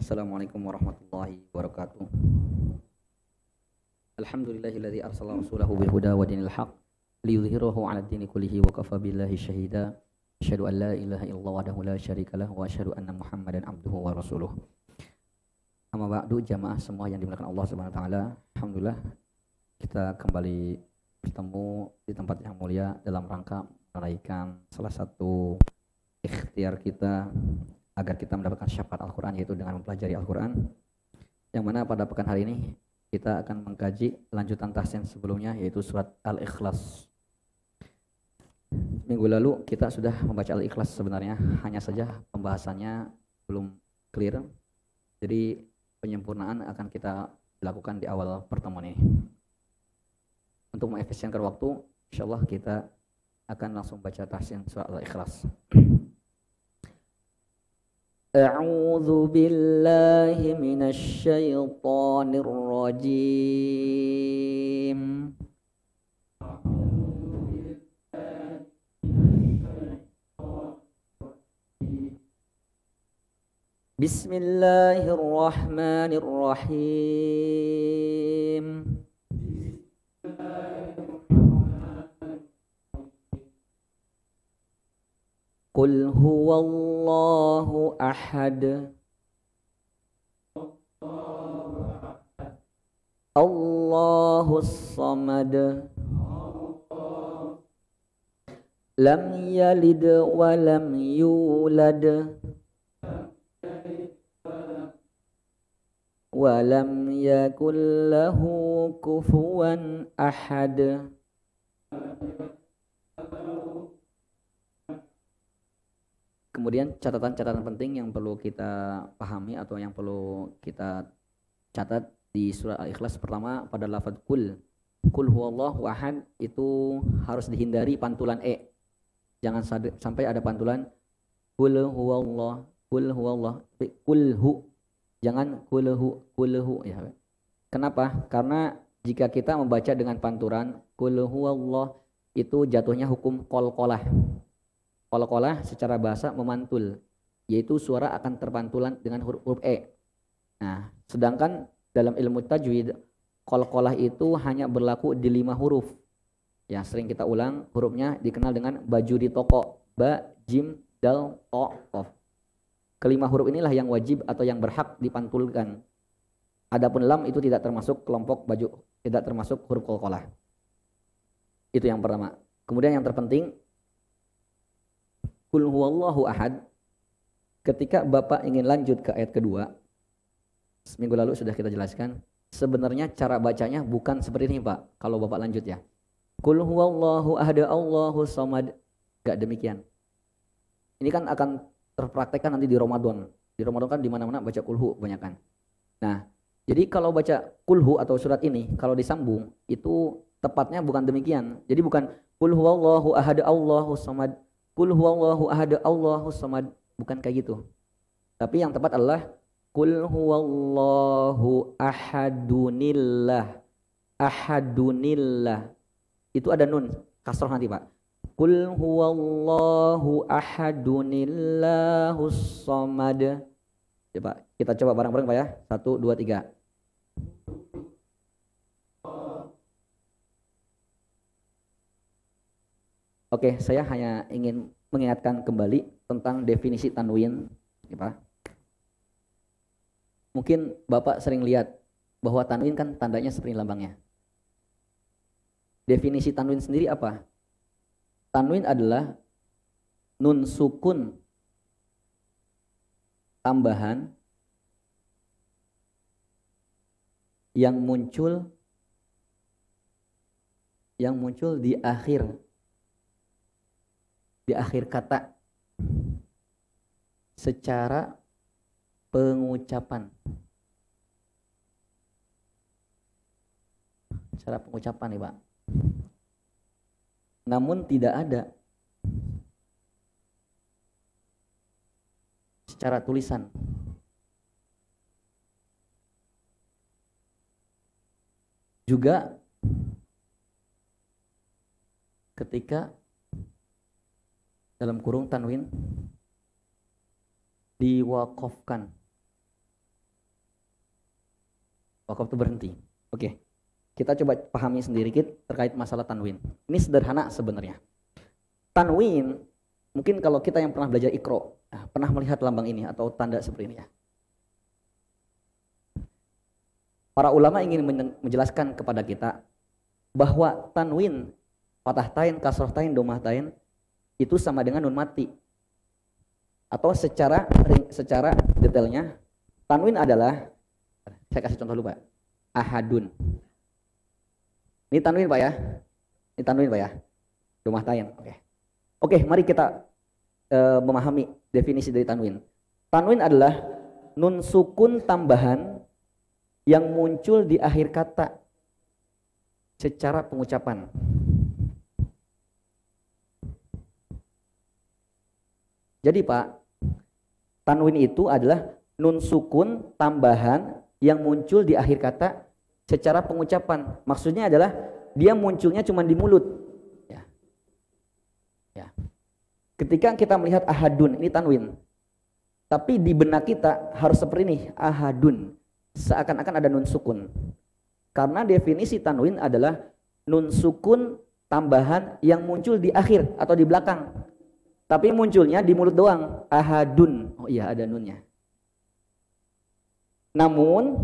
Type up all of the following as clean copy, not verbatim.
Assalamualaikum warahmatullahi wabarakatuh. Alhamdulillahilladzi arsala rasulahu bil huda wa dinil haq liyudhhirahu 'ala ad-dini kullihi wa kafa billahi syahida. Asyhadu an la ilaha illallah wahdahu la syarikalah wa asyhadu anna Muhammadan abduhu wa rasuluh. Amma ba'du, jamaah semua yang dimuliakan Allah Subhanahu wa taala. Alhamdulillah kita kembali bertemu di tempat yang mulia dalam rangka meraihkan salah satu ikhtiar kita agar kita mendapatkan syafaat Al-Quran, yaitu dengan mempelajari Al-Quran, yang mana pada pekan hari ini kita akan mengkaji lanjutan tahsin sebelumnya, yaitu surat Al-Ikhlas. Minggu lalu kita sudah membaca Al-Ikhlas sebenarnya, hanya saja pembahasannya belum clear, jadi penyempurnaan akan kita lakukan di awal pertemuan ini. Untuk mengefisienkan waktu, insyaallah kita akan langsung baca tahsin surat Al-Ikhlas. A'udzu billahi minasy syaithanir rajim. Bismillahirrahmanirrahim. Qul huwallahu ahad. Allahus samad. Lam yalid wa lam yulad. Wa lam yakul lahu kufuwan ahad. Kemudian catatan-catatan penting yang perlu kita pahami atau yang perlu kita catat di surat Al-Ikhlas. Pertama, pada lafaz kul huwallahu ahad itu harus dihindari pantulan e. Jangan sampai ada pantulan kul huwallah, kulhu. Jangan kulhu ya. Kenapa? Karena jika kita membaca dengan pantulan kul huwallah, itu jatuhnya hukum qalqalah. Qalqalah secara bahasa memantul, yaitu suara akan terpantulan dengan huruf e. Nah, sedangkan dalam ilmu tajwid, qalqalah itu hanya berlaku di 5 huruf. Ya, sering kita ulang, hurufnya dikenal dengan baju di toko, ba, jim, dal, to, qaf. Kelima huruf inilah yang wajib atau yang berhak dipantulkan. Adapun lam itu tidak termasuk kelompok baju, tidak termasuk huruf qalqalah. Itu yang pertama. Kemudian yang terpenting, Qul huwallahu ahad, ketika Bapak ingin lanjut ke ayat kedua, seminggu lalu sudah kita jelaskan, sebenarnya cara bacanya bukan seperti ini Pak, kalau Bapak lanjut ya. Qul huwallahu ahad Allahus samad, gak demikian. Ini kan akan terpraktekkan nanti di Ramadan. Di Ramadan kan di mana-mana baca kulhu kebanyakan. Nah, jadi kalau baca kulhu atau surat ini, kalau disambung, itu tepatnya bukan demikian. Jadi bukan Qul huwallahu ahad Allahus samad, Qul huwallahu ahad Allahus samad, bukan kayak gitu. Tapi yang tepat adalah Qul huwallahu ahadunillah. Ahadunillah. Itu ada nun, kasroh nanti Pak. Qul huwallahu ahadunillahus samad. Coba kita coba bareng-bareng Pak ya. 1 2 3. Oke, saya hanya ingin mengingatkan kembali tentang definisi tanwin, ya Pak. Mungkin Bapak sering lihat bahwa tanwin kan tandanya seperti lambangnya. Definisi tanwin sendiri apa? Tanwin adalah nun sukun tambahan yang muncul di akhir kata secara pengucapan. Secara pengucapan nih Pak. Namun tidak ada secara tulisan. Juga ketika dalam kurung tanwin diwakofkan Wakaf itu berhenti. Oke. Kita coba pahami sedikit terkait masalah tanwin. Ini sederhana sebenarnya. Tanwin, mungkin kalau kita yang pernah belajar Iqra, pernah melihat lambang ini atau tanda seperti ini ya. Para ulama ingin menjelaskan kepada kita bahwa tanwin, fathah tain, kasroh tain, domah tain itu sama dengan nun mati. Atau secara detailnya, tanwin adalah, saya kasih contoh dulu Pak, ahadun. Ini tanwin Pak ya, ini tanwin Pak ya, domah tain. Oke, mari kita memahami definisi dari tanwin. Tanwin adalah nun sukun tambahan yang muncul di akhir kata secara pengucapan. Jadi Pak, tanwin itu adalah nun sukun tambahan yang muncul di akhir kata secara pengucapan. Maksudnya adalah dia munculnya cuma di mulut. Ya. Ketika kita melihat ahadun, ini tanwin. Tapi di benak kita harus seperti ini, ahadun. Seakan-akan ada nun sukun. Karena definisi tanwin adalah nun sukun tambahan yang muncul di akhir atau di belakang. Tapi munculnya di mulut doang, ahadun. Oh iya, ada nunnya. Namun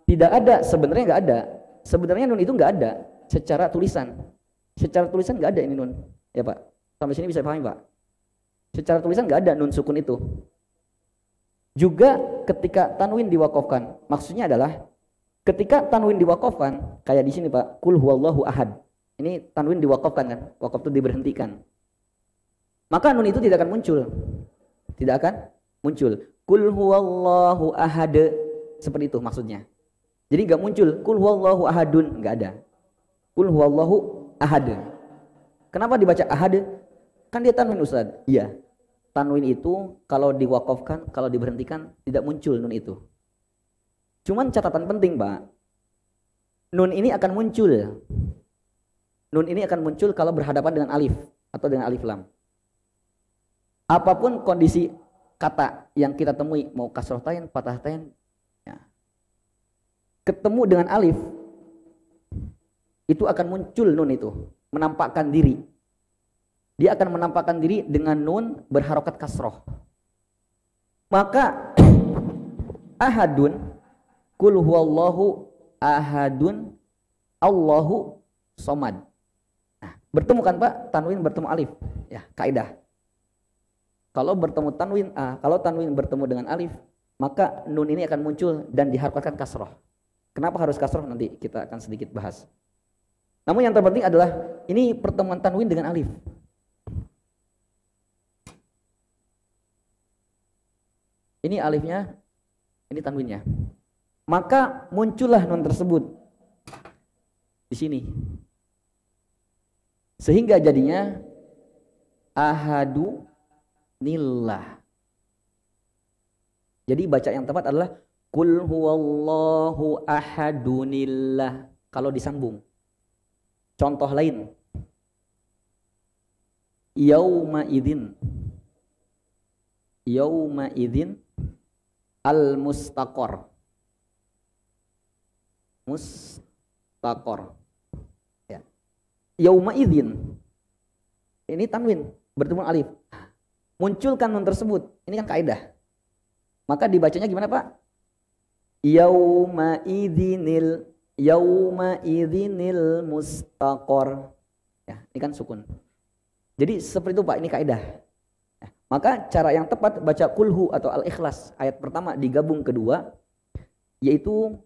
tidak ada, sebenarnya nggak ada. Sebenarnya nun itu nggak ada secara tulisan. Secara tulisan nggak ada ini nun. Ya Pak, sampai sini bisa pahami Pak? Secara tulisan nggak ada nun sukun itu. Juga ketika tanwin diwakafkan, maksudnya adalah ketika tanwin diwakafkan, kayak di sini Pak, kul huwallahu ahad. Ini tanwin diwakafkan kan, wakaf itu diberhentikan. Maka nun itu tidak akan muncul. Tidak akan muncul. Kul huwallahu ahad, seperti itu maksudnya. Jadi nggak muncul kul huwallahu ahadun, nggak ada. Kul huwallahu ahad. Kenapa dibaca ahad? Kan dia tanwin Ustaz. Iya. Tanwin itu kalau diwakafkan, kalau diberhentikan tidak muncul nun itu. Cuman catatan penting Pak, nun ini akan muncul. Nun ini akan muncul kalau berhadapan dengan alif atau dengan alif lam. Apapun kondisi kata yang kita temui, mau kasroh tain, fathah tain, ya, ketemu dengan alif, itu akan muncul nun itu, menampakkan diri. Dia akan menampakkan diri dengan nun berharokat kasroh. Maka ahadun, kul huwallahu ahadun, Allahu somad. Nah, bertemu kan Pak, tanwin bertemu alif. Ya, kaidah. Kalau bertemu tanwin kalau tanwin bertemu dengan alif, maka nun ini akan muncul dan diharokatkan kasroh. Kenapa harus kasroh? Nanti kita akan sedikit bahas. Namun yang terpenting adalah ini pertemuan tanwin dengan alif. Ini alifnya, ini tanwinnya. Maka muncullah nun tersebut di sini. Sehingga jadinya ahadu nillah. Jadi baca yang tepat adalah kul huwallahu ahadunillah. Kalau disambung. Contoh lain. Yauma idzin. Yauma idzin al-mustaqor. Mustaqor. Ya. Yauma idzin. Ini tanwin bertemu alif. Munculkan nun tersebut. Ini kan kaidah. Maka dibacanya gimana Pak? Yauma idzinil mustaqor. Ya, ini kan sukun. Jadi seperti itu Pak, ini kaidah. Maka cara yang tepat baca kulhu atau al-ikhlas ayat pertama digabung kedua, yaitu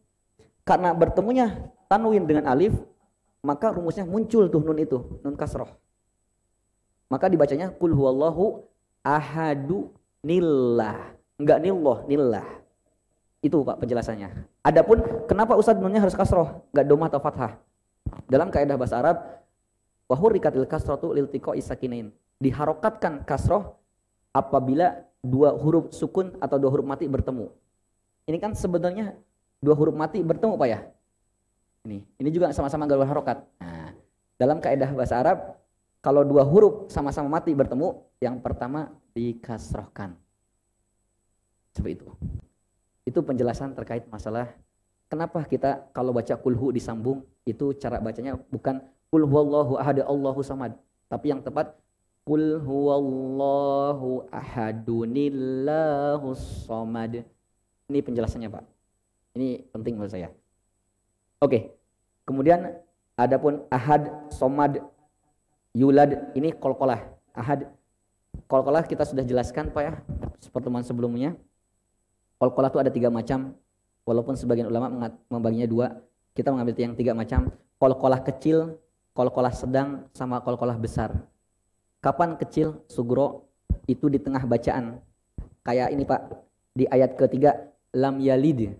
karena bertemunya tanwin dengan alif, maka rumusnya muncul tuh nun itu, nun kasroh. Maka dibacanya kul huwallahu ahadu nillah, enggak nillah, nillah. Itu Pak penjelasannya. Adapun kenapa Ustaz nunnya harus kasroh, enggak domah atau fathah? Dalam kaidah bahasa Arab, wa hurrikatil kasratu lil tiqa'i sakinain. Diharokatkan kasroh apabila dua huruf sukun atau dua huruf mati bertemu. Ini kan sebenarnya dua huruf mati bertemu Pak ya. Ini juga sama-sama gak berharokat. Nah, dalam kaidah bahasa Arab, kalau dua huruf sama-sama mati bertemu, yang pertama dikasrohkan. Seperti itu. Itu penjelasan terkait masalah Kenapa kita kalau baca kulhu disambung, itu cara bacanya bukan kul huwallahu ahad Allahu samad, tapi yang tepat kul huwallahu ahadunillahus samad. Ini penjelasannya Pak. Ini penting menurut saya. Oke. Kemudian adapun ahad, somad, yulad, ini qalqalah. Ahad, qalqalah kita sudah jelaskan Pak ya, pertemuan sebelumnya. Qalqalah itu ada 3 macam. Walaupun sebagian ulama membaginya 2, kita mengambil yang 3 macam. Qalqalah kecil, qalqalah sedang, sama qalqalah besar. Kapan kecil? Sugro, itu di tengah bacaan. Kayak ini Pak, di ayat ketiga, lam yalid.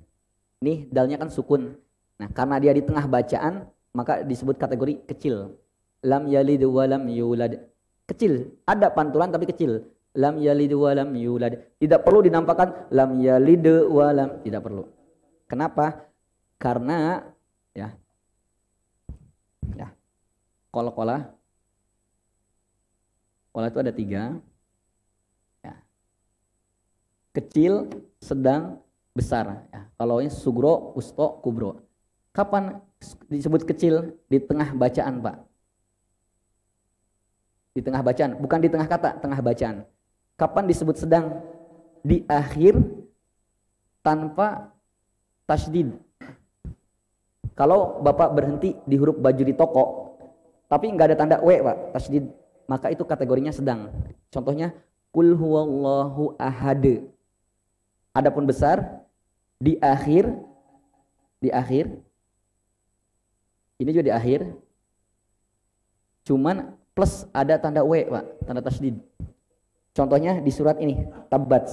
Ini dalnya kan sukun. Nah, karena dia di tengah bacaan, maka disebut kategori kecil. Lam yalid wa lam yulad. Kecil, ada pantulan tapi kecil. Lam yalid wa lam yulad. Tidak perlu dinampakkan lam yalid wa lam, tidak perlu. Kenapa? Karena ya qalqalah itu ada 3. Ya. Kecil, sedang, besar. Ya. Kalau ini sugro, usto, kubro. Kapan disebut kecil? Di tengah bacaan Pak. Di tengah bacaan, bukan di tengah kata, tengah bacaan. Kapan disebut sedang? Di akhir tanpa tasydid. Kalau Bapak berhenti di huruf baju di toko, tapi nggak ada tanda W Pak, tasydid, maka itu kategorinya sedang. Contohnya kul huwallahu ahad. Adapun besar di akhir ini juga di akhir, cuman plus ada tanda W Pak, tanda tasydid. Contohnya di surat ini, tabbat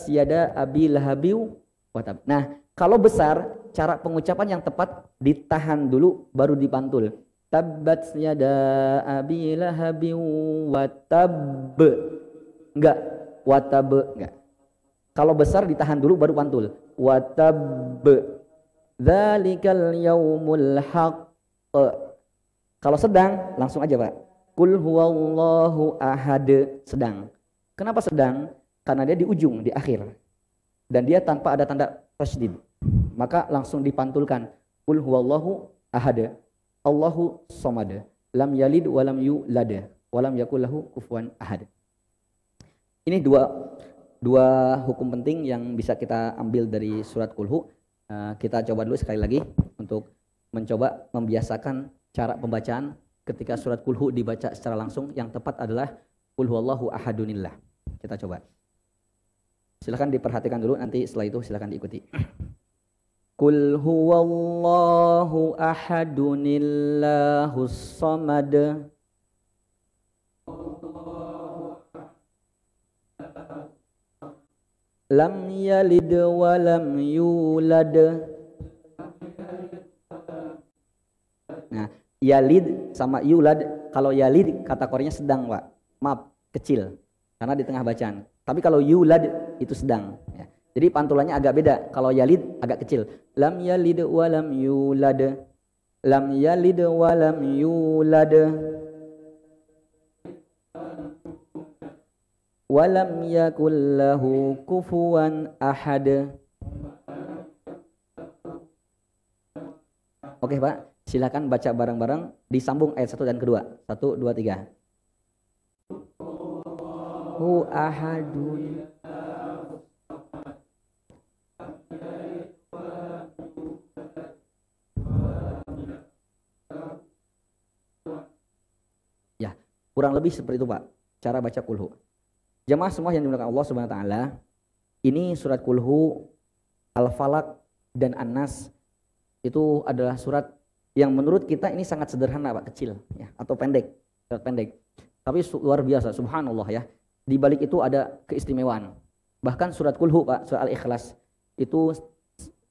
yada abi lahabiu wa tab. Nah, kalau besar, cara pengucapan yang tepat ditahan dulu baru dipantul. Tabbat yada abi lahabiu wa tab. Enggak, wa tab enggak. Kalau besar ditahan dulu baru pantul. Wa tab. Dzalikal yaumul haqq. Kalau sedang langsung aja Pak. Kul huwallahu ahad, sedang. Kenapa sedang? Karena dia di ujung, di akhir. Dan dia tanpa ada tanda tasydid. Maka langsung dipantulkan. Kul huwallahu ahad, Allahu samad, lam yalid wa lam yulad, wa lam yakul lahu kufuwan ahad. Ini dua hukum penting yang bisa kita ambil dari surat Kulhu. Kita coba dulu sekali lagi untuk mencoba membiasakan cara pembacaan ketika surat Kulhu dibaca secara langsung. Yang tepat adalah Kul huwallahu ahadunillah. Kita coba. Silakan diperhatikan dulu, nanti setelah itu silakan diikuti. Kul huwallahu ahadunillahus samad. Lam yalid wa lam yulad. Nah, yalid sama yulad, kalau yalid kategorinya sedang Pak. Maaf, kecil. Karena di tengah bacaan. Tapi kalau yulad itu sedang. Ya. Jadi pantulannya agak beda. Kalau yalid agak kecil. Lam yalid wa lam yulad. Lam yalid wa lam yulad. Wa lam yakul lahu kufuwan ahad. Oke Pak, silakan baca bareng-bareng. Disambung ayat 1 dan kedua. 1, 2, 3. Hu ahadun. Ya, kurang lebih seperti itu Pak, cara baca kulhu. Jamaah semua yang dimuliakan Allah Subhanahu wa taala, ini surat Kulhu, Al-Falaq dan An-Nas itu adalah surat yang menurut kita ini sangat sederhana Pak, kecil ya, atau pendek, surat pendek. Tapi luar biasa, subhanallah ya. Di balik itu ada keistimewaan. Bahkan surat Kulhu Pak, surat Al-Ikhlas itu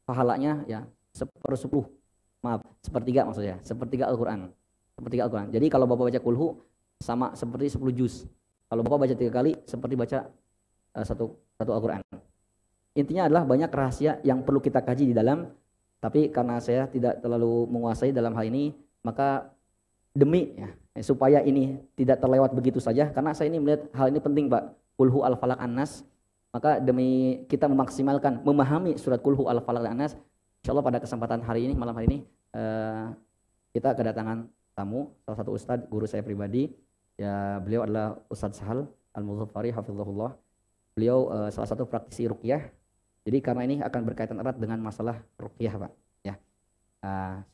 pahalanya ya 1/10. Maaf, 1/3 maksudnya, 1/3 Al-Qur'an. 1/3 Al-Qur'an. Jadi kalau Bapak baca Kulhu sama seperti 10 juz. Kalau Bapak baca 3 kali seperti baca satu Al-Qur'an. Intinya adalah banyak rahasia yang perlu kita kaji di dalam, tapi karena saya tidak terlalu menguasai dalam hal ini, maka demi ya, supaya ini tidak terlewat begitu saja, karena saya ini melihat hal ini penting Pak, Kulhu Al-Falaq An-Nas, maka demi kita memaksimalkan memahami surat Kulhu Al-Falaq An-Nas, Insyaallah pada kesempatan hari ini, malam hari ini, kita kedatangan tamu, salah satu ustadz, guru saya pribadi. Ya, beliau adalah Ustadz Sahal Al-Muzaffari hafizahullah. Beliau salah satu praktisi ruqyah. Jadi karena ini akan berkaitan erat dengan masalah ruqyah, Pak. Ya,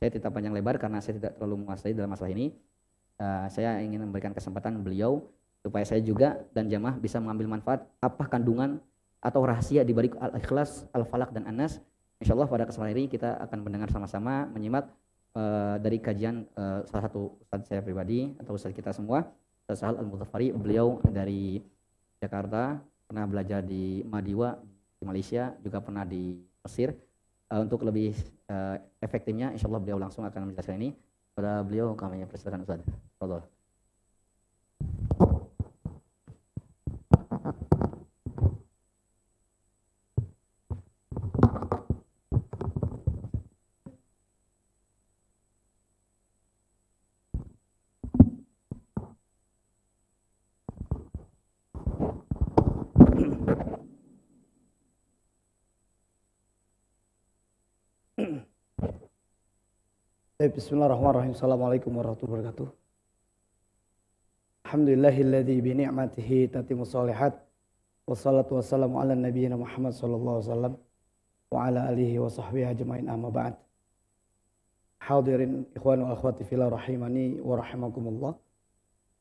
saya tidak panjang lebar karena saya tidak terlalu menguasai dalam masalah ini. Saya ingin memberikan kesempatan beliau supaya saya juga dan jamaah bisa mengambil manfaat apa kandungan atau rahasia di balik Al-Ikhlas, Al-Falaq dan An-Nas. Insyaallah pada kesempatan ini kita akan mendengar sama-sama, menyimak dari kajian salah satu ustadz saya pribadi atau ustadz kita semua, Ustadz Sahal Al-Muzaffari. Beliau dari Jakarta, pernah belajar di Madiwa di Malaysia, juga pernah di Mesir. Untuk lebih efektifnya, insyaallah beliau langsung akan menjelaskan ini. Pada beliau kami persilakan Ustadz. Tafadhol. Bismillahirrahmanirrahim. Assalamualaikum warahmatullahi wabarakatuh. Alhamdulillahilladzi bi ni'matihi tatimmu shalihat. Wassalatu wassalamu ala nabiyyina Muhammad sallallahu alaihi wasallam wa ala alihi wa sahbihi ajmain, amma ba'd. Hadirin ikhwan wa akhwati fillah rahimani wa rahimakumullah.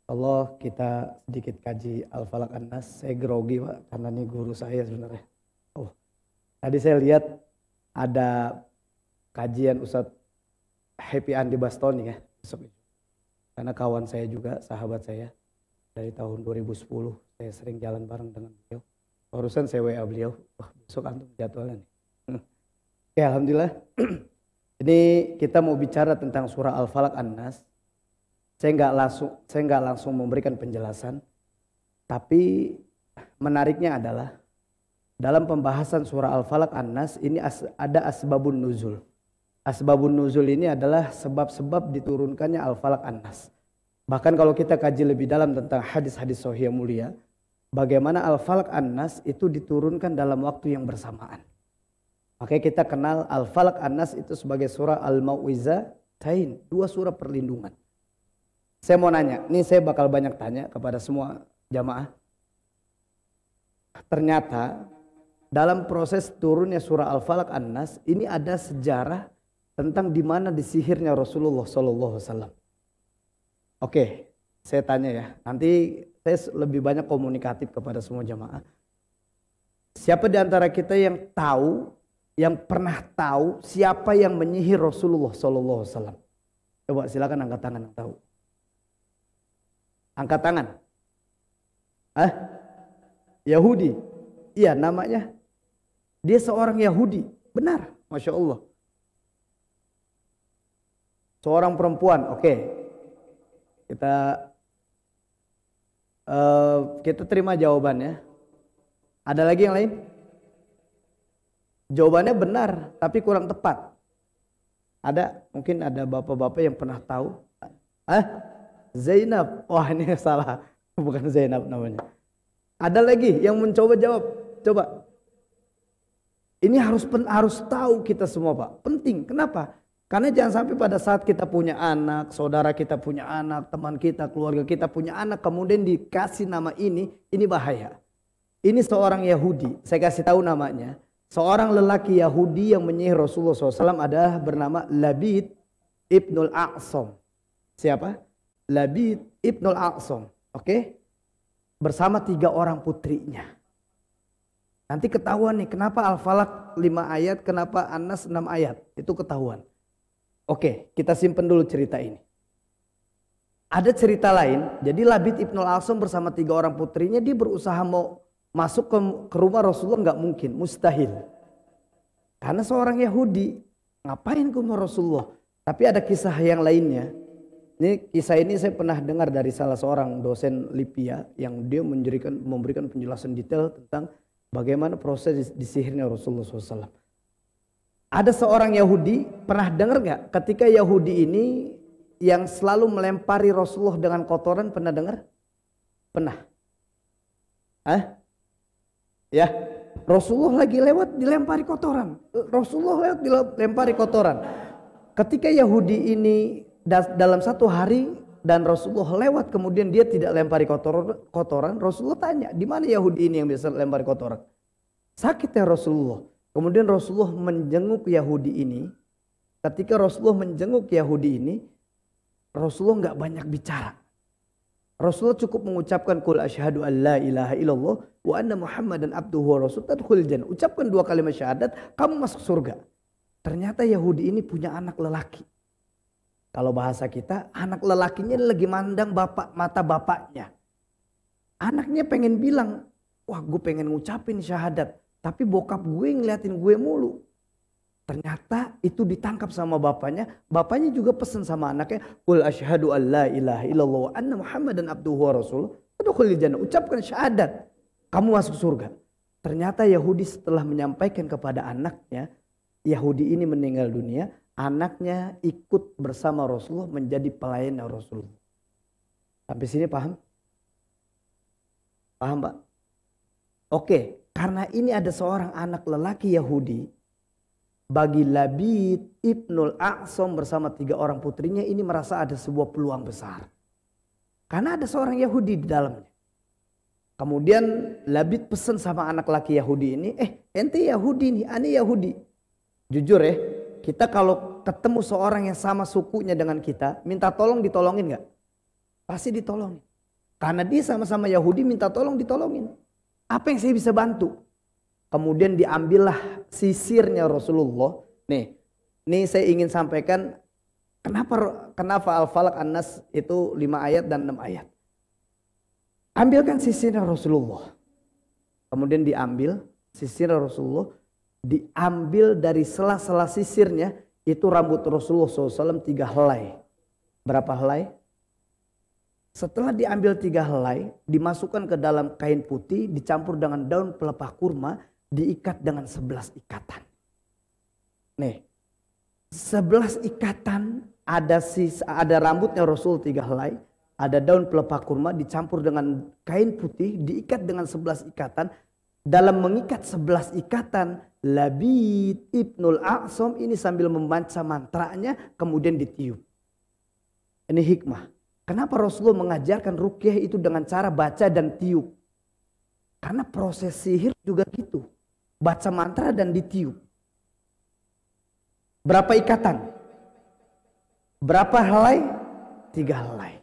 Allah, kita sedikit kaji Al-Falaq An-Nas. Saya grogi, Pak, karena ini guru saya sebenarnya. Oh. Tadi saya lihat ada kajian Ustadz Happy Andi Bastoni ya, karena kawan saya juga, sahabat saya dari tahun 2010, saya sering jalan bareng dengan beliau. Barusan saya WA beliau, besok antum jadwalnya nih. Ya, alhamdulillah. Ini kita mau bicara tentang surah Al-Falaq An-Nas. Saya nggak langsung memberikan penjelasan, tapi menariknya adalah dalam pembahasan surah Al-Falaq An-Nas ini ada asbabun nuzul. Asbabun nuzul ini adalah sebab-sebab diturunkannya Al-Falaq An-Nas. Bahkan kalau kita kaji lebih dalam tentang hadis-hadis sahih mulia, bagaimana Al-Falaq An-Nas itu diturunkan dalam waktu yang bersamaan. Makanya kita kenal Al-Falaq An-Nas itu sebagai surah Al-Mau'izatain, 2 surah perlindungan. Saya mau nanya, ini saya bakal banyak tanya kepada semua jamaah. Ternyata dalam proses turunnya surah Al-Falaq An-Nas ini ada sejarah tentang di mana disihirnya Rasulullah SAW. Oke, saya tanya ya. Nanti saya lebih banyak komunikatif kepada semua jamaah. Siapa di antara kita yang tahu, yang pernah tahu siapa yang menyihir Rasulullah SAW? Coba silakan angkat tangan yang tahu. Angkat tangan. Yahudi. Iya, namanya. Dia seorang Yahudi. Benar, Masya Allah. Seorang perempuan, oke. Kita terima jawabannya. Ada lagi yang lain? Jawabannya benar, tapi kurang tepat. Mungkin ada bapak-bapak yang pernah tahu. Zainab. Wah, ini salah. Bukan Zainab namanya. Ada lagi yang mencoba jawab. Coba. Ini harus tahu kita semua, Pak. Penting. Kenapa? Karena jangan sampai pada saat kita punya anak, saudara kita punya anak, teman kita, keluarga kita punya anak, kemudian dikasih nama ini bahaya. Ini seorang Yahudi, saya kasih tahu namanya. Seorang lelaki Yahudi yang menyihir Rasulullah SAW adalah bernama Labid Ibnul A'sam. Siapa? Labid Ibnul A'sam. Oke? Bersama 3 orang putrinya. Nanti ketahuan nih kenapa Al-Falaq 5 ayat, kenapa An-Nas 6 ayat. Itu ketahuan. Oke, kita simpen dulu cerita ini. Ada cerita lain, jadi Labid Ibnul A'sam bersama 3 orang putrinya, dia berusaha mau masuk ke rumah Rasulullah, nggak mungkin, mustahil. Karena seorang Yahudi, ngapain ke rumah Rasulullah? Tapi ada kisah yang lainnya. Kisah ini saya pernah dengar dari salah seorang dosen Libya yang dia memberikan penjelasan detail tentang bagaimana proses disihirnya Rasulullah SAW. Ada seorang Yahudi, pernah dengar nggak? Ketika Yahudi ini yang selalu melempari Rasulullah dengan kotoran, pernah dengar? Pernah? Ya, Rasulullah lagi lewat dilempari kotoran. Rasulullah lewat dilempari kotoran. Ketika Yahudi ini dalam satu hari dan Rasulullah lewat kemudian dia tidak lempari kotoran, Rasulullah tanya, di mana Yahudi ini yang bisa lempari kotoran? Sakit ya Rasulullah. Kemudian Rasulullah menjenguk Yahudi ini. Ketika Rasulullah menjenguk Yahudi ini, Rasulullah nggak banyak bicara. Rasulullah cukup mengucapkan qul asyhadu an la ilaha illallah wa anna muhammadan abduhu wa rasul tadkhulul jannah. Ucapkan 2 kalimat syahadat, kamu masuk surga. Ternyata Yahudi ini punya anak lelaki. Kalau bahasa kita, anak lelakinya lagi mandang mata bapaknya. Anaknya pengen bilang, wah gue pengen ngucapin syahadat. Tapi bokap gue ngeliatin gue mulu. Ternyata itu ditangkap sama bapaknya. Bapaknya juga pesan sama anaknya. Qul asyhadu an la ilaha illallah wa anna muhammadan abduhu wa rasuluh. Tadkhulul jannah. Ucapkan syahadat. Kamu masuk surga. Ternyata Yahudi setelah menyampaikan kepada anaknya. Yahudi ini meninggal dunia. Anaknya ikut bersama Rasulullah menjadi pelayan Rasulullah. Sampai sini paham? Paham Pak? Oke. Karena ini ada seorang anak lelaki Yahudi. Bagi Labid Ibnul A'sam bersama 3 orang putrinya ini merasa ada sebuah peluang besar. Karena ada seorang Yahudi di dalamnya. Kemudian Labid pesan sama anak laki Yahudi ini, ente Yahudi nih, ane Yahudi. Jujur ya, kita kalau ketemu seorang yang sama sukunya dengan kita, minta tolong ditolongin gak? Pasti ditolongin. Karena dia sama-sama Yahudi minta tolong ditolongin. Apa yang saya bisa bantu? Kemudian diambillah sisirnya Rasulullah. Nih saya ingin sampaikan kenapa Al-Falaq An-Nas itu 5 ayat dan 6 ayat. Ambilkan sisirnya Rasulullah. Kemudian diambil sisirnya Rasulullah. Diambil dari sela-sela sisirnya itu rambut Rasulullah SAW 3 helai. Berapa helai? Setelah diambil 3 helai, dimasukkan ke dalam kain putih, dicampur dengan daun pelepah kurma, diikat dengan 11 ikatan. 11 ikatan ada rambutnya Rasul 3 helai, ada daun pelepah kurma dicampur dengan kain putih, diikat dengan 11 ikatan. Dalam mengikat 11 ikatan, Labid Ibnul A'sam ini sambil membaca mantranya kemudian ditiup. Ini hikmah. Kenapa Rasulullah mengajarkan ruqyah itu dengan cara baca dan tiup? Karena proses sihir juga gitu. Baca mantra dan ditiup. Berapa ikatan? Berapa helai? 3 helai.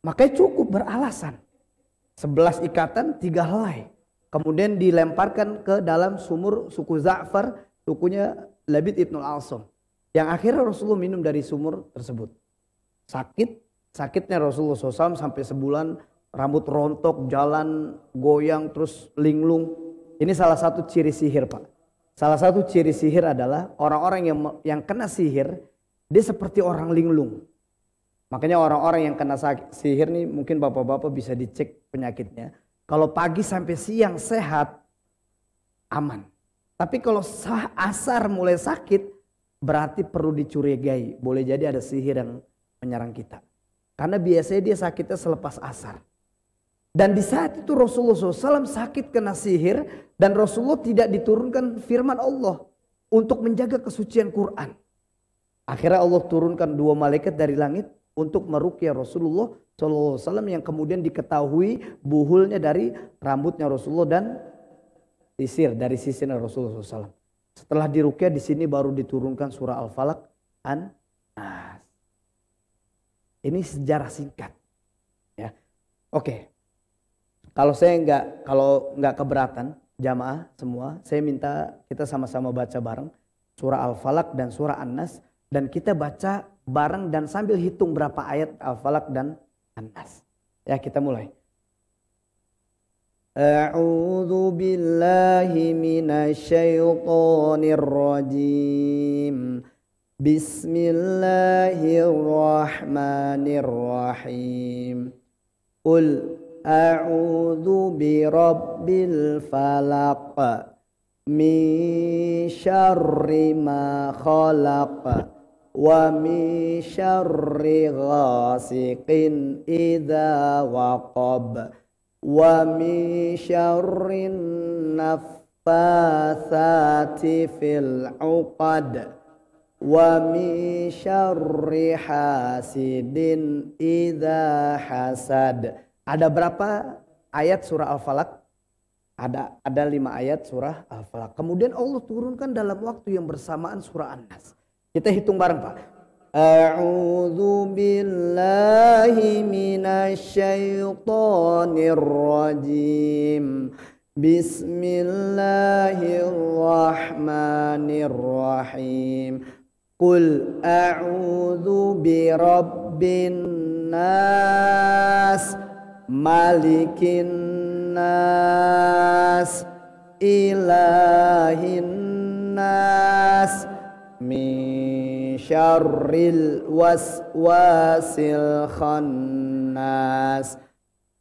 Makanya cukup beralasan. 11 ikatan 3 helai. Kemudian dilemparkan ke dalam sumur suku Za'far. Sukunya Labid Ibnul A'sam. Yang akhirnya Rasulullah minum dari sumur tersebut. Sakitnya Rasulullah SAW sampai sebulan. Rambut rontok, jalan goyang, terus linglung. Ini salah satu ciri sihir Pak. Salah satu ciri sihir adalah orang-orang yang kena sihir, dia seperti orang linglung. Makanya orang-orang yang kena sihir nih mungkin bapak-bapak bisa dicek penyakitnya. Kalau pagi sampai siang sehat, aman. Tapi kalau asar mulai sakit, berarti perlu dicurigai. Boleh jadi ada sihir yang menyerang kita. Karena biasanya dia sakitnya selepas asar. Dan di saat itu Rasulullah SAW sakit kena sihir dan Rasulullah tidak diturunkan firman Allah untuk menjaga kesucian Quran. Akhirnya Allah turunkan 2 malaikat dari langit untuk meruqyah Rasulullah SAW yang kemudian diketahui buhulnya dari rambutnya Rasulullah dan dari sisirnya Rasulullah SAW. Setelah diruqyah di sini baru diturunkan surah Al-Falaq An-Nas. Ini sejarah singkat. Ya, oke. Kalau nggak keberatan jamaah semua, saya minta kita sama-sama baca bareng surah Al-Falaq dan surah An-Nas dan kita baca bareng dan sambil hitung berapa ayat Al-Falaq dan An-Nas. Ya, kita mulai. A'udzu billahi minasyaitonir rajim. Bismillahirrahmanirrahim. Qul a'udzu birabbil falaq min syarri ma khalaq wa min syarri ghasiqin idza waqab wa min syarrin naffatsati fil 'uqad wa min syarri hasidin idza hasad. Ada berapa ayat surah Al-Falaq? Ada 5 ayat surah Al-Falaq. Kemudian Allah turunkan dalam waktu yang bersamaan surah An-Nas. Kita hitung bareng, Pak. A'udzu billahi minasyaitonir rajim. Bismillahirrahmanirrahim. Qul a'udzu birabbin nas, malikin nas, ilahin nas, min syarril waswasil khannas,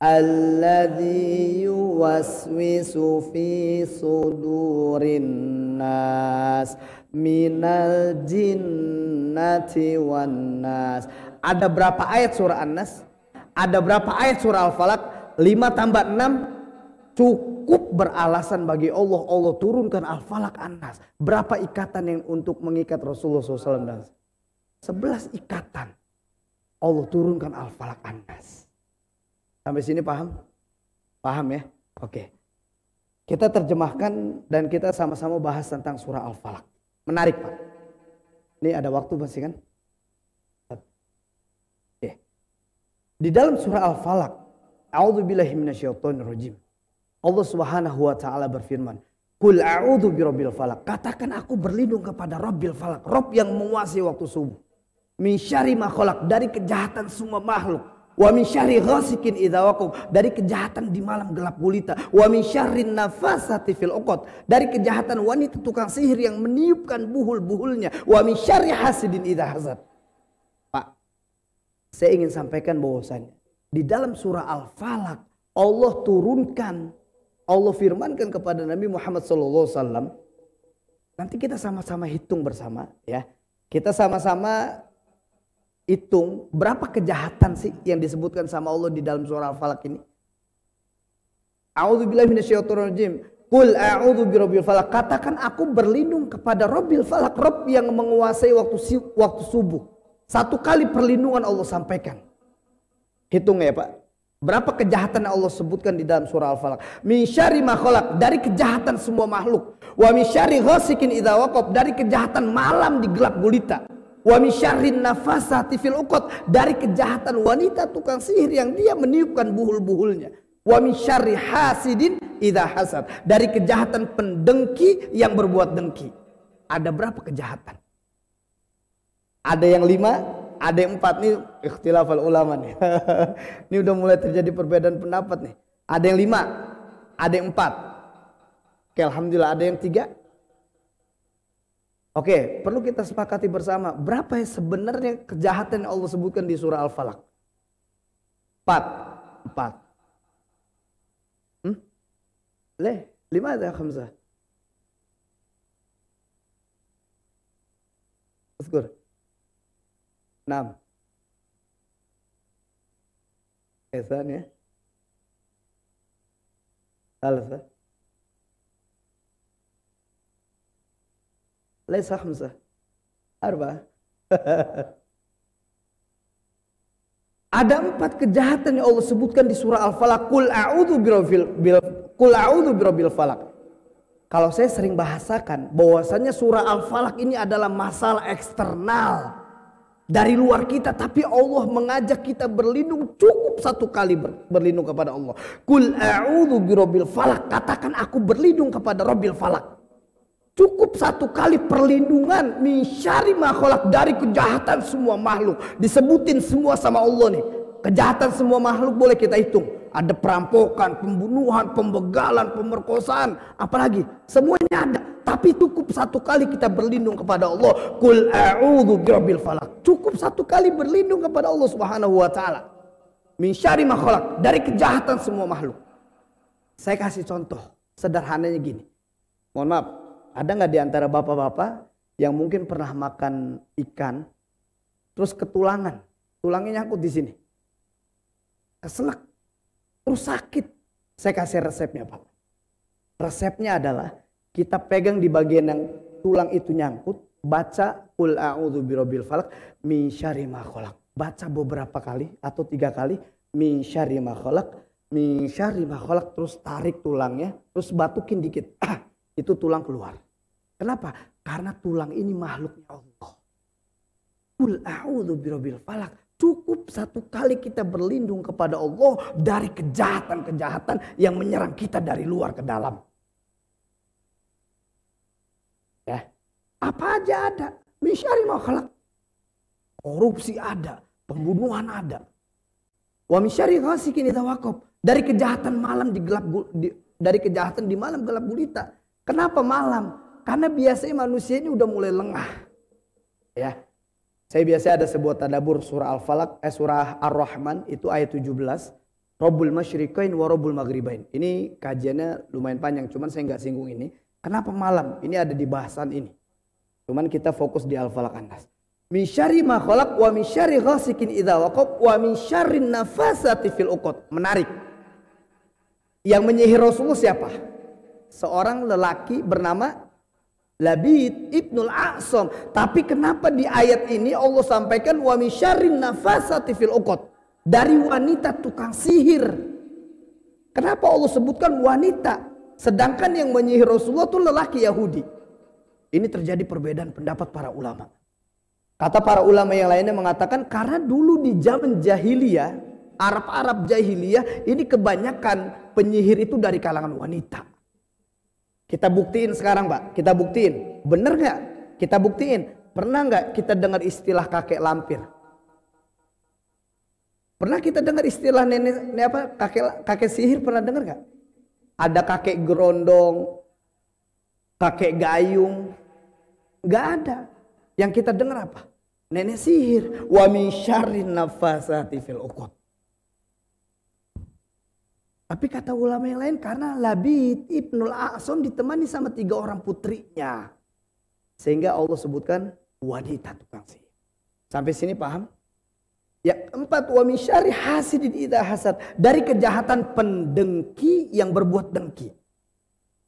alladzi yuwaswisu fi sudurin nas, minal jinnati wan nas. Ada berapa ayat surah An-Nas? Ada berapa ayat surah Al-Falaq? 5 tambah 6 cukup beralasan bagi Allah. Allah turunkan Al-Falaq, An-Nas. Berapa ikatan yang untuk mengikat Rasulullah SAW? 11 ikatan. Allah turunkan Al-Falaq, An-Nas. Sampai sini paham? Paham ya? Oke. Kita terjemahkan dan kita sama-sama bahas tentang surah Al-Falaq. Menarik, Pak. Ini ada waktu masih kan? Oke. Di dalam surah Al-Falaq, a'udzubillahi minasyaitonirrajim. Allah Subhanahu wa taala berfirman, "Qul a'udzu birabbil falaq." Katakan aku berlindung kepada Rabbil Falaq, Rabb yang menguasai waktu subuh. Min syarri ma khalaq, dari kejahatan semua makhluk. Wa min syarri ghasikin idza waqab, dari kejahatan di malam gelap gulita. Wa min syarrin nafasati fil 'uqad, dari kejahatan wanita tukang sihir yang meniupkan buhul-buhulnya. Wa min syarri hasidin idza hasad. Pak, saya ingin sampaikan bahwasanya di dalam surah Al-Falaq Allah turunkan, Allah firmankan kepada Nabi Muhammad SAW. Nanti kita sama-sama hitung bersama ya. Kita sama-sama hitung berapa kejahatan sih yang disebutkan sama Allah di dalam surah Al-Falaq ini. A'udzubillahi minasyaitonirrajim. Qul a'udzu birabbil falaq. Katakan aku berlindung kepada Rabbil Falaq, Rabb yang menguasai waktu subuh. 1 kali perlindungan Allah sampaikan. Hitung ya, Pak. Berapa kejahatan yang Allah sebutkan di dalam surah Al-Falaq? Min syarri ma khalaq, dari kejahatan semua makhluk. Wa min syarri ghasikin idza waqab, dari kejahatan malam di gelap gulita. Wa min syarrin nafasati fil 'uqad, dari kejahatan wanita tukang sihir yang dia meniupkan buhul-buhulnya. Wa min syarri hasidin idza hasad, dari kejahatan pendengki yang berbuat dengki. Ada berapa kejahatan? Ada yang 5, ada yang 4 nih ikhtilafal ulama nih. Ini udah mulai terjadi perbedaan pendapat nih. Ada yang 5, ada yang 4. Oke, alhamdulillah ada yang 3. Oke, perlu kita sepakati bersama. Berapa yang sebenarnya kejahatan yang Allah sebutkan di surah Al-Falaq? 4. 5 ada khamsah. Uskur. 6. ثانية. 3. ليس 5. 4. Ada 4 kejahatan yang Allah sebutkan di surah Al-Falaq. Qul a'udzu birabbil falaq. Kalau saya sering bahasakan bahwasanya surah Al-Falaq ini adalah masalah eksternal dari luar kita, tapi Allah mengajak kita berlindung. Cukup 1 kali berlindung kepada Allah. Qul a'udzu birabbil falaq. Katakan aku berlindung kepada Rabbil Falaq. Cukup 1 kali perlindungan. Min syarri ma khalaq, dari kejahatan semua makhluk. Disebutin semua sama Allah nih. Kejahatan semua makhluk boleh kita hitung. Ada perampokan, pembunuhan, pembegalan, pemerkosaan, apalagi semuanya ada. Tapi cukup 1 kali kita berlindung kepada Allah. Qul a'udzu birabbil falaq. Cukup 1 kali berlindung kepada Allah Subhanahu wa taala. Min syarri ma khalaq, dari kejahatan semua makhluk. Saya kasih contoh sederhananya gini. Mohon maaf, ada nggak di antara bapak-bapak yang mungkin pernah makan ikan, terus ketulangan, tulangnya nyangkut di sini, keselak, terus sakit, Saya kasih resepnya Pak. Resepnya adalah kita pegang di bagian yang tulang itu nyangkut, baca qul a'udzu birabbil falaq min syarri ma khalaq. Baca beberapa kali atau 3 kali min syarri ma khalaq, min syarri ma khalaq, terus tarik tulangnya, terus batukin dikit. Itu tulang keluar. Kenapa? Karena tulang ini makhluknya Allah. Qul a'udzu birabbil falaq. Cukup 1 kali kita berlindung kepada Allah dari kejahatan-kejahatan yang menyerang kita dari luar ke dalam. Ya. Apa aja ada. Min syarri ma khalaq. Korupsi ada, pembunuhan ada. Wa min syarri ghasikin idza waqab. Dari kejahatan malam dari kejahatan di malam gelap gulita. Kenapa malam? Karena biasanya manusia ini udah mulai lengah. Ya. Saya biasa ada sebuah tadabbur surah Al-Falaq, surah Ar-Rahman itu ayat 17. Rabbul masyriqain wa rabbul maghribain. Ini kajiannya lumayan panjang, cuman saya nggak singgung ini. Kenapa malam? Ini ada di bahasan ini. Cuman kita fokus di Al-Falaq An-Nas. Min syarri ma khalaq wa min syarri ghasikin idza waqab wa min syarrin nafasati fil uqad. Menarik. Yang menyihir Rasulullah siapa? Seorang lelaki bernama Labid Ibnul A'sam. Tapi kenapa di ayat ini Allah sampaikan wa min syarrin nafasati fil uqad, dari wanita tukang sihir. Kenapa Allah sebutkan wanita? Sedangkan yang menyihir Rasulullah itu lelaki Yahudi. Ini terjadi perbedaan pendapat para ulama. Kata para ulama yang lainnya mengatakan karena dulu di zaman jahiliyah, Arab jahiliyah, ini kebanyakan penyihir itu dari kalangan wanita. Kita buktiin sekarang Pak, kita buktiin. Bener gak? Kita buktiin. Pernah gak kita dengar istilah kakek lampir? Pernah kita dengar istilah kakek sihir, pernah dengar gak? Ada kakek gerondong, kakek gayung. Gak ada. Yang kita dengar apa? Nenek sihir. Wa min syarrin nafasati fil uqad. Tapi kata ulama yang lain karena Labid Ibnul A'sam ditemani sama 3 orang putrinya. Sehingga Allah sebutkan wanita tukang sihir. Sampai sini paham? Yang keempat, wa min syarri hasidin idza hasad. Dari kejahatan pendengki yang berbuat dengki.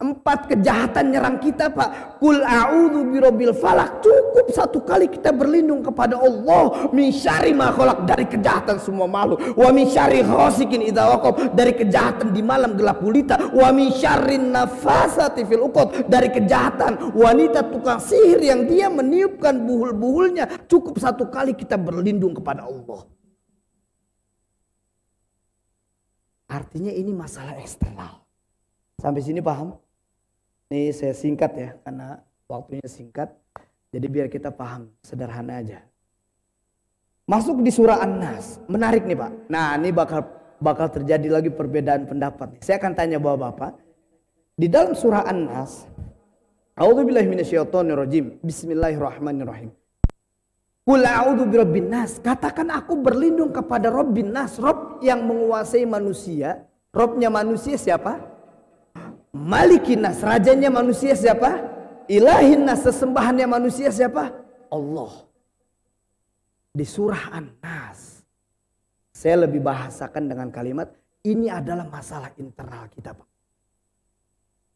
4 kejahatan nyerang kita Pak. Qul a'udzu birabbil falaq. Cukup 1 kali kita berlindung kepada Allah. Min syarri ma khalaq, dari kejahatan semua makhluk. Wa min syarri ghasikin idza waqab, dari kejahatan di malam gelap gulita. Wa min syarrin nafasati fil uqad, dari kejahatan wanita tukang sihir yang dia meniupkan buhul-buhulnya. Cukup 1 kali kita berlindung kepada Allah. Artinya ini masalah eksternal. Sampai sini paham? Ini saya singkat ya, karena waktunya singkat. Jadi biar kita paham, sederhana aja. Masuk di surah An-Nas. Menarik nih Pak. Nah ini bakal terjadi lagi perbedaan pendapat. Saya akan tanya bapak-bapak. Di dalam surah An-Nas. A'udzubillahi minasyaitonirrajim. Bismillahirrahmanirrahim. Qul a'udzu birabbin nas. Katakan aku berlindung kepada Rabbin nas. Rabb yang menguasai manusia. Rabbnya manusia siapa? Malikin nas, rajanya manusia siapa? Ilahin nas, sesembahannya manusia siapa? Allah. Di surah An-Nas, saya lebih bahasakan dengan kalimat ini adalah masalah internal kita Pak.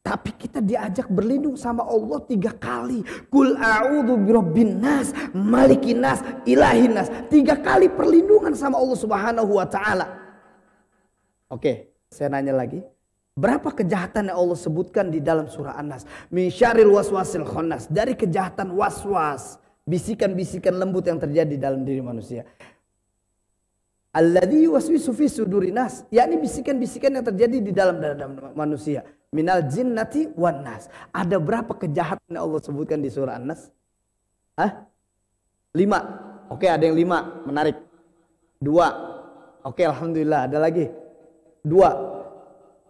Tapi kita diajak berlindung sama Allah 3 kali. Qul a'udzu birabbin nas, malikin nas, ilahin nas. 3 kali perlindungan sama Allah Subhanahu wa taala. Oke, saya nanya lagi. Berapa kejahatan yang Allah sebutkan di dalam surah An-Nas? Min syarril waswasil khannas, dari kejahatan waswas, bisikan-bisikan lembut yang terjadi dalam diri manusia. Alladzi yuwaswisu fi sudurin nas, yakni bisikan-bisikan yang terjadi di dalam manusia. Minal jinnati wan nas. Ada berapa kejahatan yang Allah sebutkan di surah An-Nas? 5. Oke, ada yang 5, menarik. 2. Oke, alhamdulillah, ada lagi. 2.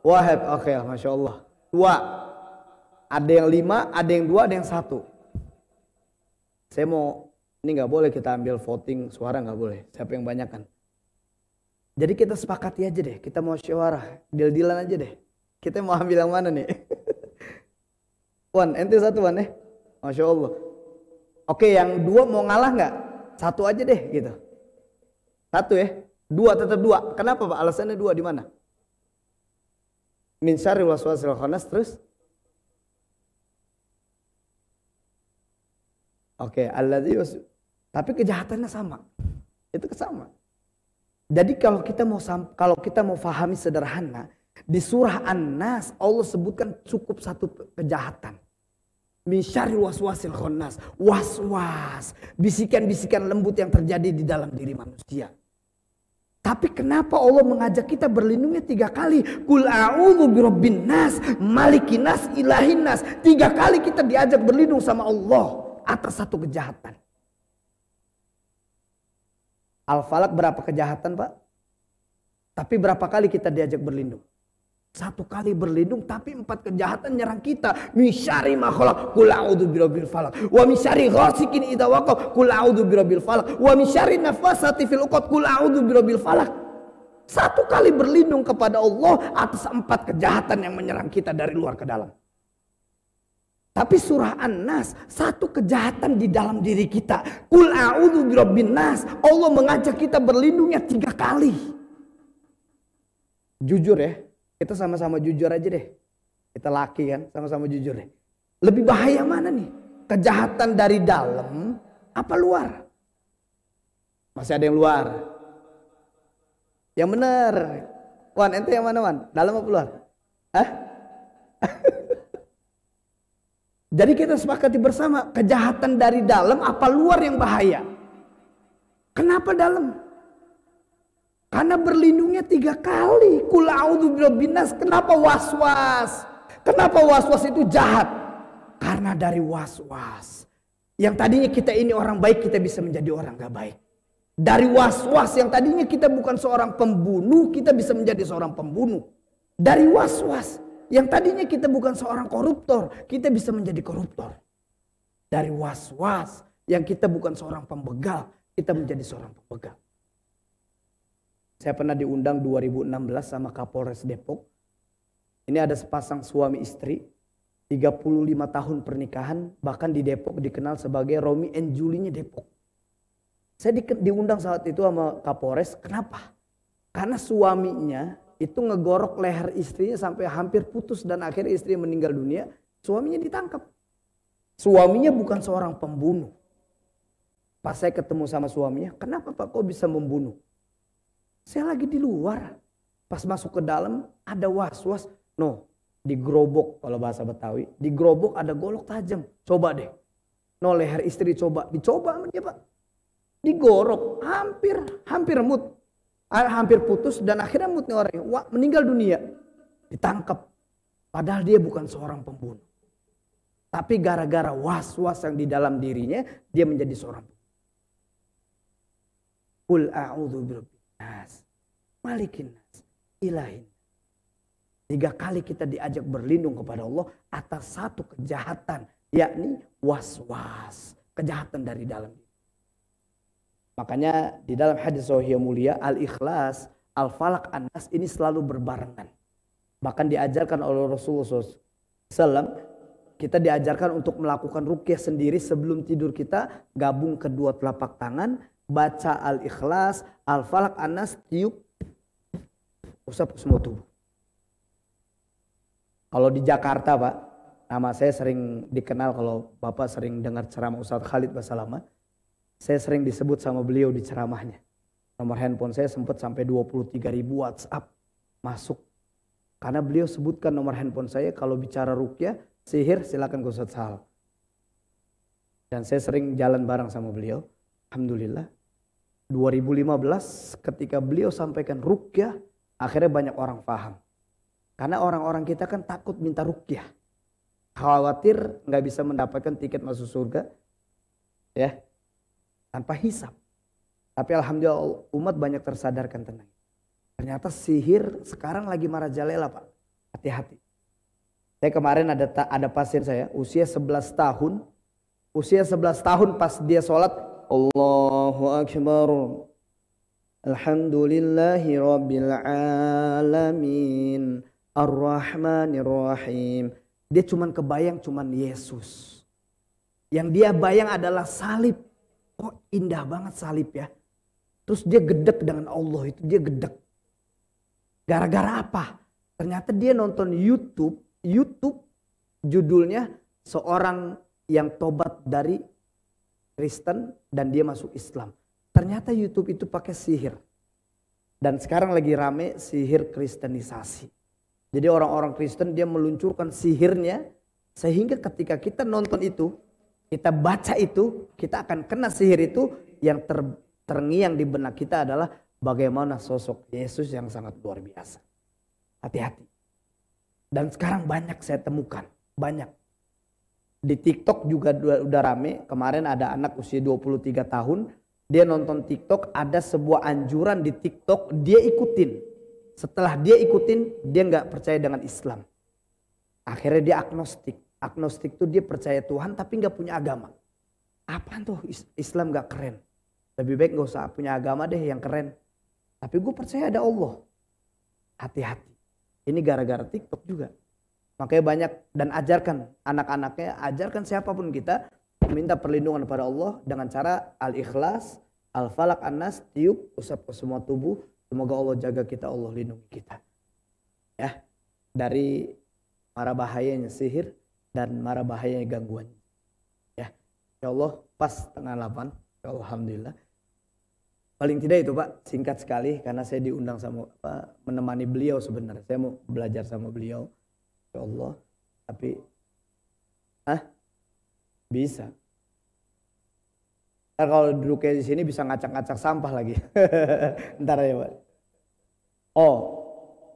Wahab, oke, Masya Allah. 2. Ada yang 5, ada yang 2, ada yang 1. Saya mau, ini gak boleh kita ambil voting suara, gak boleh. Siapa yang banyak kan? Jadi kita sepakati aja deh, kita mau syawarah, deal-dealan aja deh. Kita mau ambil yang mana nih? Wan, ente 1 Wan ya? Masya Allah. Oke, yang 2 mau ngalah gak? 1 aja deh gitu. 1 ya? 2 tetap 2. Kenapa Pak? Alasannya 2 di mana? Min syarril waswasil khannas terus. Oke, tapi kejahatannya sama. Itu sama. Jadi kalau kita mau fahami sederhana, di surah An-Nas Allah sebutkan cukup satu kejahatan. Min syarril waswasil khannas, waswas, bisikan-bisikan lembut yang terjadi di dalam diri manusia. Tapi kenapa Allah mengajak kita berlindungnya 3 kali? Qul a'udzu birabbin nas, malikin nas, ilahin nas. 3 kali kita diajak berlindung sama Allah atas satu kejahatan. Al-Falaq berapa kejahatan, Pak? Tapi berapa kali kita diajak berlindung? 1 kali berlindung, tapi 4 kejahatan nyerang kita. Min syarri ma khalaq, qul a'udzu birabbil falaq. Wa min syarri ghasikin idza waqab, qul a'udzu birabbil falaq. Wa min syarri nafasati fil 'uqad, qul a'udzu birabbil falaq. 1 kali berlindung kepada Allah atas 4 kejahatan yang menyerang kita dari luar ke dalam. Tapi surah An-Nas, 1 kejahatan di dalam diri kita. Qul a'udzu birabbin nas. Allah mengajak kita berlindungnya 3 kali. Jujur ya. Kita sama-sama jujur aja deh. Kita laki kan, sama-sama jujur deh. Lebih bahaya mana nih? Kejahatan dari dalam apa luar? Masih ada yang luar. Yang benar. Wan, ente yang mana, Wan? Dalam apa luar? Hah? Jadi kita sepakati bersama, kejahatan dari dalam apa luar yang bahaya? Kenapa dalam? Karena berlindungnya 3 kali. Qul a'udzu birabbin nas. Kenapa waswas? Kenapa waswas itu jahat? Karena dari waswas. Yang tadinya kita ini orang baik, kita bisa menjadi orang gak baik. Dari waswas yang tadinya kita bukan seorang pembunuh, kita bisa menjadi seorang pembunuh. Dari waswas yang tadinya kita bukan seorang koruptor, kita bisa menjadi koruptor. Dari waswas yang kita bukan seorang pembegal, kita menjadi seorang pembegal. Saya pernah diundang 2016 sama Kapolres Depok. Ini ada sepasang suami istri, 35 tahun pernikahan, bahkan di Depok dikenal sebagai Romi and Julie-nya Depok. Saya diundang saat itu sama Kapolres, kenapa? Karena suaminya itu ngegorok leher istrinya sampai hampir putus dan akhirnya istrinya meninggal dunia, suaminya ditangkap. Suaminya bukan seorang pembunuh. Pas saya ketemu sama suaminya, kenapa Pak kok bisa membunuh? Saya lagi di luar. Pas masuk ke dalam ada was-was. No, digerobok kalau bahasa Betawi. Digerobok ada golok tajam. Coba deh. No, leher istri coba. Dicoba sama dia, Pak. Digorok. Hampir mut. Hampir putus dan akhirnya mut nih orangnya. Wah, meninggal dunia. Ditangkap. Padahal dia bukan seorang pembunuh. Tapi gara-gara was-was yang di dalam dirinya, dia menjadi seorang pembunuh. Qul a'udzu birabbil nas, malikin nas, ilahin. 3 kali kita diajak berlindung kepada Allah atas 1 kejahatan, yakni was-was, kejahatan dari dalam. Makanya di dalam hadis sahih mulia, Al-Ikhlas, Al-Falaq, An-Nas ini selalu berbarengan. Bahkan diajarkan oleh Rasulullah SAW, kita diajarkan untuk melakukan ruqyah sendiri sebelum tidur kita, gabung kedua telapak tangan, baca Al-Ikhlas, Al-Falaq, An-Nas, tiup, usap semua tubuh. Kalau di Jakarta, Pak, nama saya sering dikenal kalau Bapak sering dengar ceramah Ustadz Khalid Basalamah. Saya sering disebut sama beliau di ceramahnya. Nomor handphone saya sempat sampai 23.000 WhatsApp masuk. Karena beliau sebutkan nomor handphone saya kalau bicara ruqyah, sihir, silakan ke Ustadz Sahal. Dan saya sering jalan bareng sama beliau. Alhamdulillah. 2015 ketika beliau sampaikan ruqyah, akhirnya banyak orang paham. Karena orang-orang kita kan takut minta ruqyah. Khawatir nggak bisa mendapatkan tiket masuk surga. Ya. Tanpa hisab. Tapi alhamdulillah umat banyak tersadarkan tentang. Ternyata sihir sekarang lagi marajalela, Pak. Hati-hati. Saya kemarin ada pasien saya usia 11 tahun. Usia 11 tahun pas dia sholat, Allahu Akbar. Alhamdulillahi Rabbil Alamin. Ar-Rahmanir-Rahim. Dia cuman kebayang cuman Yesus. Yang dia bayang adalah salib. Oh, indah banget salib ya. Terus dia gedek dengan Allah itu, dia gedek. Gara-gara apa? Ternyata dia nonton YouTube judulnya seorang yang tobat dari Kristen dan dia masuk Islam. Ternyata YouTube itu pakai sihir. Dan sekarang lagi rame sihir kristenisasi. Jadi orang-orang Kristen dia meluncurkan sihirnya sehingga ketika kita nonton itu, kita baca itu, kita akan kena sihir itu. Yang terngiang di benak kita adalah bagaimana sosok Yesus yang sangat luar biasa. Hati-hati. Dan sekarang banyak saya temukan, banyak. Di TikTok juga udah rame. Kemarin ada anak usia 23 tahun, dia nonton TikTok, ada sebuah anjuran di TikTok, dia ikutin. Setelah dia ikutin, dia nggak percaya dengan Islam. Akhirnya dia agnostik. Agnostik itu dia percaya Tuhan tapi nggak punya agama. Apaan tuh Islam nggak keren? Lebih baik nggak usah punya agama deh yang keren. Tapi gue percaya ada Allah. Hati-hati. Ini gara-gara TikTok juga. Makanya banyak dan ajarkan anak-anaknya, ajarkan siapapun kita minta perlindungan kepada Allah dengan cara Al-Ikhlas, Al-Falaq, An-Nas, tiup, usap ke semua tubuh. Semoga Allah jaga kita, Allah lindungi kita. Ya, dari mara bahayanya sihir dan mara bahayanya gangguan. Ya, ya Allah pas 7:30. Alhamdulillah. Paling tidak itu Pak, singkat sekali karena saya diundang sama menemani beliau sebenarnya. Saya mau belajar sama beliau. Ya Allah. Tapi bisa. Ntar kalau duduknya di sini bisa ngacak-ngacak sampah lagi. Ntar ya Pak. Oh,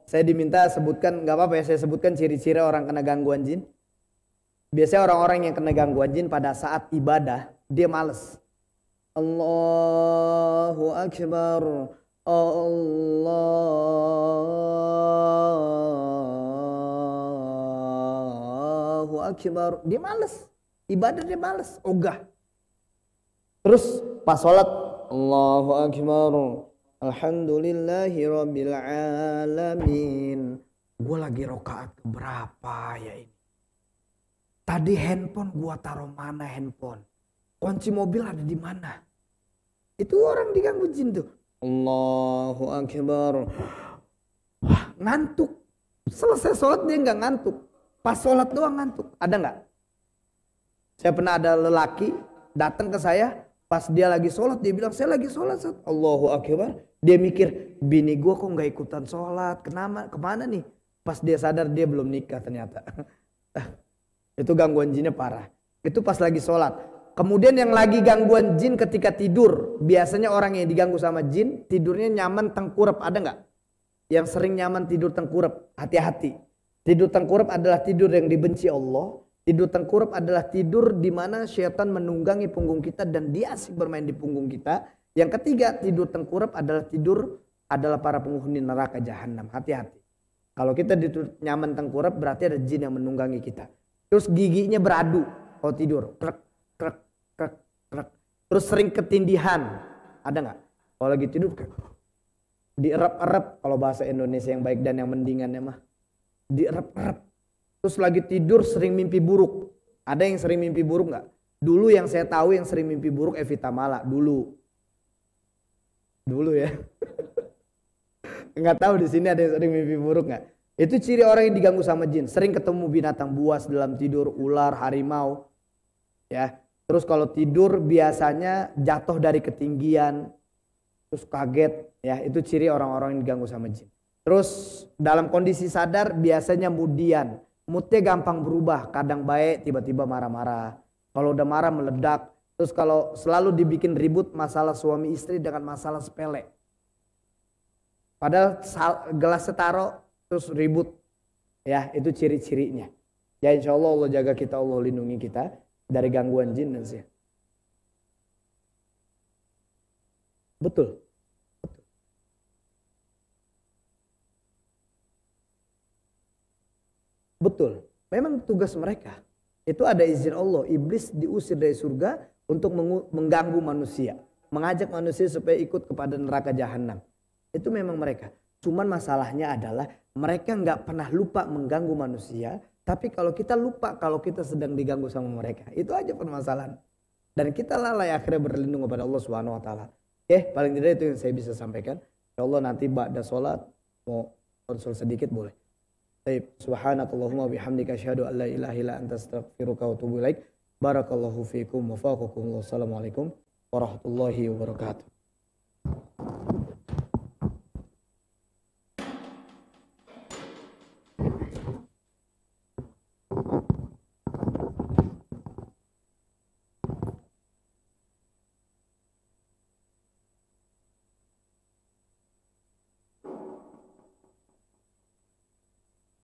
saya diminta sebutkan, nggak apa-apa ya saya sebutkan ciri-ciri orang kena gangguan jin. Biasanya orang-orang yang kena gangguan jin pada saat ibadah dia males. Allahu Akbar, Allahu Akbar. Dia males, ibadah dia males, ogah. Terus pas sholat Allahu Akbar, Alhamdulillahi Rabbil Alamin. Gue lagi rokaat keberapa ya ini? Tadi handphone gue taruh mana handphone? Kunci mobil ada di mana? Itu orang diganggu jin tuh. Allahu Akbar. Wah, ngantuk. Selesai sholat dia nggak ngantuk. Pas sholat doang ngantuk. Ada nggak? Saya pernah ada lelaki datang ke saya. Pas dia lagi sholat dia bilang saya lagi sholat. Allahu Akbar. Dia mikir bini gue kok nggak ikutan sholat. Kenapa? Kemana nih? Pas dia sadar dia belum nikah ternyata. Itu gangguan jinnya parah. Itu pas lagi sholat. Kemudian yang lagi gangguan jin ketika tidur. Biasanya orang yang diganggu sama jin tidurnya nyaman tengkurap. Ada nggak? Yang sering nyaman tidur tengkurap. Hati-hati. Tidur tengkurap adalah tidur yang dibenci Allah. Tidur tengkurap adalah tidur di mana syaitan menunggangi punggung kita dan dia asik bermain di punggung kita. Yang ketiga, tidur tengkurap adalah para penghuni neraka jahanam. Hati-hati. Kalau kita tidur nyaman tengkurap berarti ada jin yang menunggangi kita. Terus giginya beradu kalau tidur. Krek, krek, krek, krek. Terus sering ketindihan. Ada nggak? Kalau lagi tidur dierap-erap. Kalau bahasa Indonesia yang baik dan yang mendingannya mah. Dierap-erap. Terus lagi tidur sering mimpi buruk. Ada yang sering mimpi buruk nggak? Dulu yang saya tahu yang sering mimpi buruk Evita Mala. Dulu ya. Nggak tahu di sini ada yang sering mimpi buruk nggak? Itu ciri orang yang diganggu sama jin. Sering ketemu binatang buas dalam tidur, ular, harimau. Ya. Terus kalau tidur biasanya jatuh dari ketinggian. Terus kaget. Ya, itu ciri orang-orang yang diganggu sama jin. Terus dalam kondisi sadar biasanya mudian. Moodnya gampang berubah. Kadang baik, tiba-tiba marah-marah. Kalau udah marah meledak. Terus kalau selalu dibikin ribut masalah suami istri dengan masalah sepele. Padahal gelas setaro terus ribut. Ya, itu ciri-cirinya. Ya insya Allah Allah jaga kita, Allah lindungi kita dari gangguan jin dan sihir. Betul. Betul. Memang tugas mereka. Itu ada izin Allah. Iblis diusir dari surga untuk mengganggu manusia. Mengajak manusia supaya ikut kepada neraka jahanam. Itu memang mereka. Cuman masalahnya adalah mereka nggak pernah lupa mengganggu manusia. Tapi kalau kita lupa kalau kita sedang diganggu sama mereka. Itu aja permasalahan. Dan kita lalai akhirnya berlindung kepada Allah Subhanahu Wa Taala. Oke, paling tidak itu yang saya bisa sampaikan. Ya Allah nanti ba'da sholat mau konsul sedikit boleh. Baik, subhanakallahumma bihamdika asyhadu an la ilaha illa anta astaghfiruka wa atubu ilaik. Barakallahu fiikum wa faqakum. Wassalamualaikum warahmatullahi wabarakatuh.